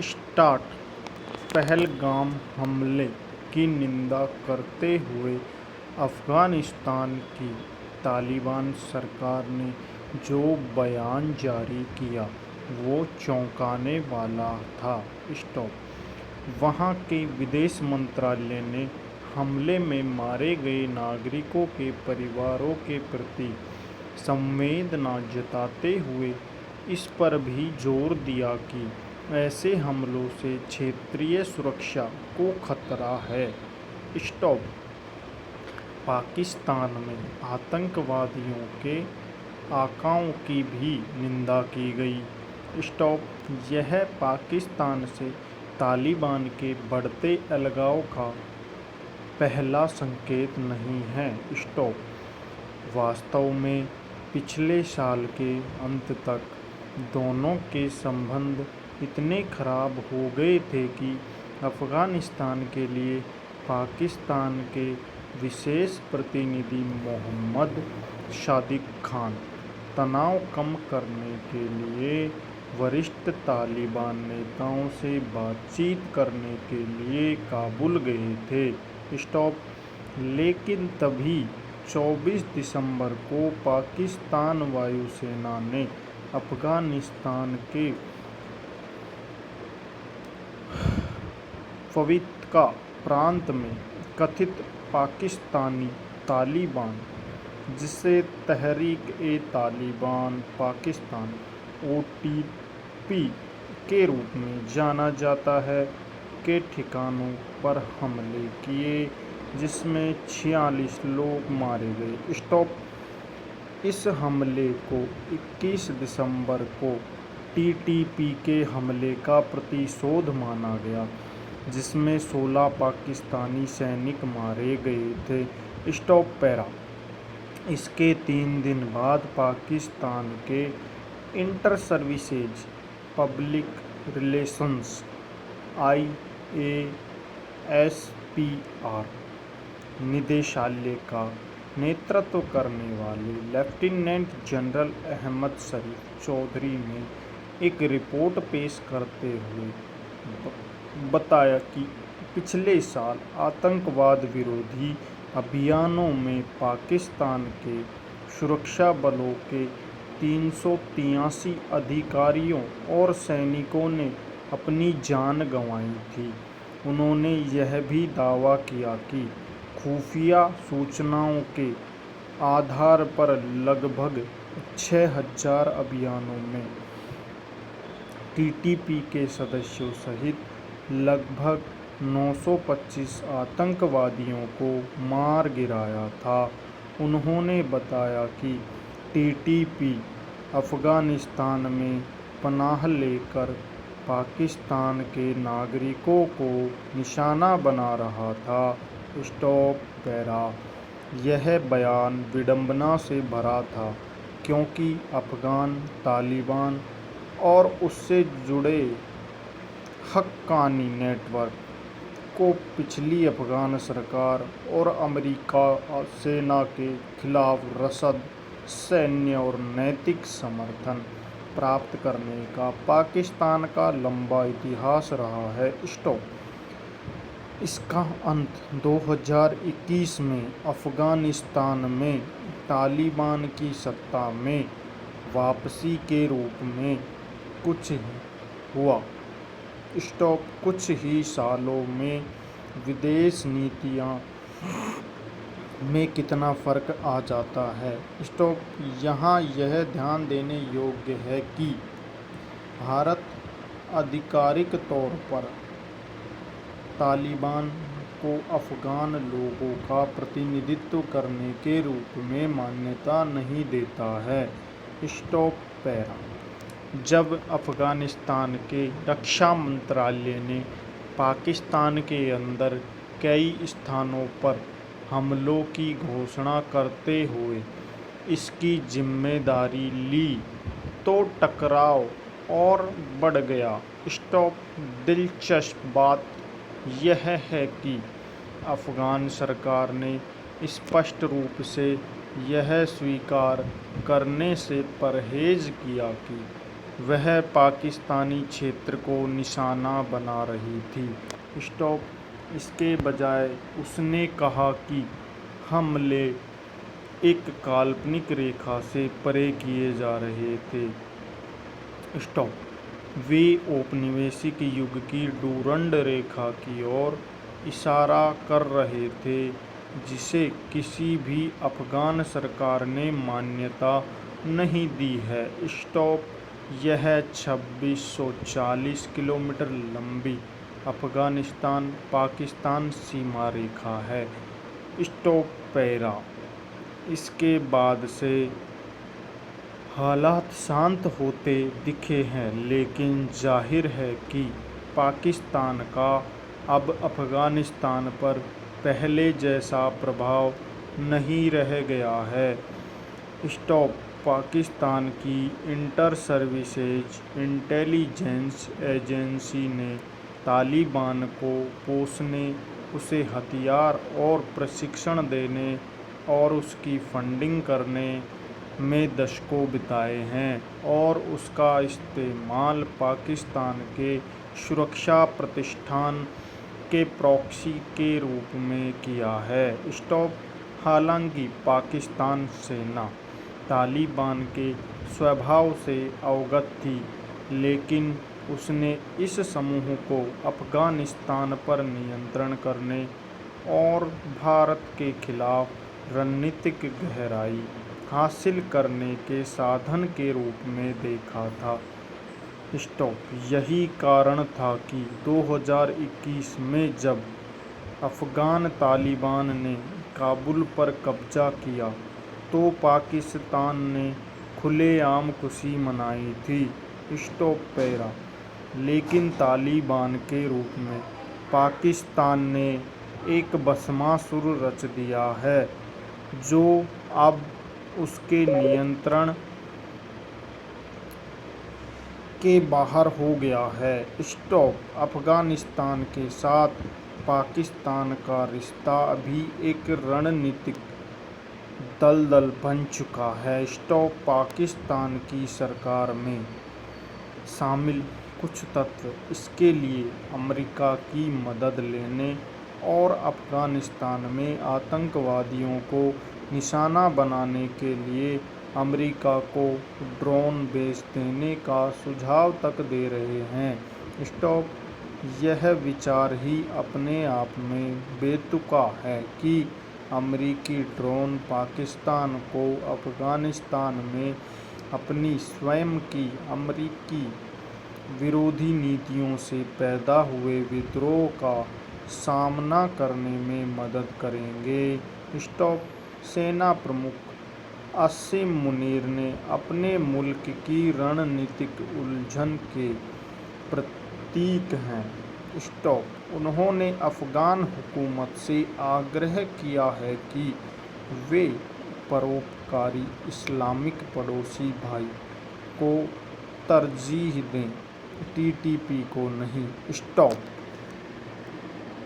Start. Pahalgam हमले की निंदा करते हुए अफ़गानिस्तान की तालिबान सरकार ने जो बयान जारी किया वो चौंकाने वाला था। स्टॉप। वहाँ के विदेश मंत्रालय ने हमले में मारे गए नागरिकों के परिवारों के प्रति संवेदना जताते हुए इस पर भी जोर दिया कि ऐसे हमलों से क्षेत्रीय सुरक्षा को खतरा है। स्टॉप। पाकिस्तान में आतंकवादियों के आकाओं की भी निंदा की गई। स्टॉप। यह पाकिस्तान से तालिबान के बढ़ते अलगाव का पहला संकेत नहीं है। स्टॉप। वास्तव में पिछले साल के अंत तक दोनों के संबंध इतने खराब हो गए थे कि अफ़गानिस्तान के लिए पाकिस्तान के विशेष प्रतिनिधि मोहम्मद सादिक खान तनाव कम करने के लिए वरिष्ठ तालिबान नेताओं से बातचीत करने के लिए काबुल गए थे। स्टॉप। लेकिन तभी 24 दिसंबर को पाकिस्तान वायुसेना ने अफ़गानिस्तान के पवित्रा प्रांत में कथित पाकिस्तानी तालिबान, जिसे तहरीक-ए-तालिबान पाकिस्तान (OTP) के रूप में जाना जाता है, के ठिकानों पर हमले किए जिसमें 46 लोग मारे गए। स्टॉप। इस हमले को 21 दिसंबर को TTP के हमले का प्रतिशोध माना गया जिसमें 16 पाकिस्तानी सैनिक मारे गए थे। Stop para. इसके 3 दिन बाद पाकिस्तान के inter services public relations IASPR निदेशालय का नेतृत्व करने वाले लेफ्टिनेंट जनरल अहमद शरीफ चौधरी ने एक रिपोर्ट पेश करते हुए बताया कि पिछले साल आतंकवाद विरोधी अभियानों में पाकिस्तान के सुरक्षा बलों के 383 अधिकारियों और सैनिकों ने अपनी जान गंवाई थी। उन्होंने यह भी दावा किया कि खुफिया सूचनाओं के आधार पर लगभग 6000 अभियानों में TTP के सदस्यों सहित लगभग 925 आतंकवादियों को मार गिराया था। उन्होंने बताया कि TTP अफ़गानिस्तान में पनाह लेकर पाकिस्तान के नागरिकों को निशाना बना रहा था। Stop para. यह बयान विडंबना से भरा था क्योंकि अफ़गान तालिबान और उससे जुड़े हक्कानी नेटवर्क को पिछली अफ़गान सरकार और अमेरिकी सेना के खिलाफ रसद, सैन्य और नैतिक समर्थन प्राप्त करने का पाकिस्तान का लंबा इतिहास रहा है। स्टॉप। इसका अंत 2021 में अफ़गानिस्तान में तालिबान की सत्ता में वापसी के रूप में कुछ हुआ। स्टॉप। कुछ ही सालों में विदेश नीतियाँ में कितना फ़र्क आ जाता है। स्टॉप। यहाँ यह ध्यान देने योग्य है कि भारत आधिकारिक तौर पर तालिबान को अफ़गान लोगों का प्रतिनिधित्व करने के रूप में मान्यता नहीं देता है। Stop para. जब अफ़गानिस्तान के रक्षा मंत्रालय ने पाकिस्तान के अंदर कई स्थानों पर हमलों की घोषणा करते हुए इसकी जिम्मेदारी ली तो टकराव और बढ़ गया। स्टॉप। दिलचस्प बात यह है कि अफ़गान सरकार ने स्पष्ट रूप से यह स्वीकार करने से परहेज किया कि वह पाकिस्तानी क्षेत्र को निशाना बना रही थी। स्टॉप। इसके बजाय उसने कहा कि हमले एक काल्पनिक रेखा से परे किए जा रहे थे। स्टॉप। वे औपनिवेशिक युग की डूरंड रेखा की ओर इशारा कर रहे थे, जिसे किसी भी अफगान सरकार ने मान्यता नहीं दी है। स्टॉप। यह 2640 किलोमीटर लंबी अफगानिस्तान पाकिस्तान सीमा रेखा है। Stop para. इसके बाद से हालात शांत होते दिखे हैं, लेकिन जाहिर है कि पाकिस्तान का अब अफगानिस्तान पर पहले जैसा प्रभाव नहीं रह गया है। स्टॉप। पाकिस्तान की इंटर सर्विसेज इंटेलिजेंस एजेंसी ने तालिबान को पोसने, उसे हथियार और प्रशिक्षण देने और उसकी फंडिंग करने में दशकों बिताए हैं और उसका इस्तेमाल पाकिस्तान के सुरक्षा प्रतिष्ठान के प्रॉक्सी के रूप में किया है। स्टॉप। हालांकि पाकिस्तान सेना तालिबान के स्वभाव से अवगत थी, लेकिन उसने इस समूह को अफगानिस्तान पर नियंत्रण करने और भारत के खिलाफ रणनीतिक गहराई हासिल करने के साधन के रूप में देखा था। स्टॉप। यही कारण था कि 2021 में जब अफगान तालिबान ने काबुल पर कब्जा किया तो पाकिस्तान ने खुलेआम खुशी मनाई थी। Stop para. लेकिन तालिबान के रूप में पाकिस्तान ने एक भस्मासुर रच दिया है, जो अब उसके नियंत्रण के बाहर हो गया है। स्टॉप। अफगानिस्तान के साथ पाकिस्तान का रिश्ता अभी एक रणनीतिक दलदल बन चुका है। स्टॉप। पाकिस्तान की सरकार में शामिल कुछ तत्व इसके लिए अमेरिका की मदद लेने और अफगानिस्तान में आतंकवादियों को निशाना बनाने के लिए अमेरिका को ड्रोन बेच देने का सुझाव तक दे रहे हैं। स्टॉप। यह विचार ही अपने आप में बेतुका है कि अमेरिकी ड्रोन पाकिस्तान को अफगानिस्तान में अपनी स्वयं की अमेरिकी विरोधी नीतियों से पैदा हुए विद्रोह का सामना करने में मदद करेंगे। स्टॉप। सेना प्रमुख आसिम मुनीर ने अपने मुल्क की रणनीतिक उलझन के प्रतीक हैं। स्टॉप। उन्होंने अफगान हुकूमत से आग्रह किया है कि वे परोपकारी इस्लामिक पड़ोसी भाई को तरजीह दें, TTP को नहीं। स्टॉप।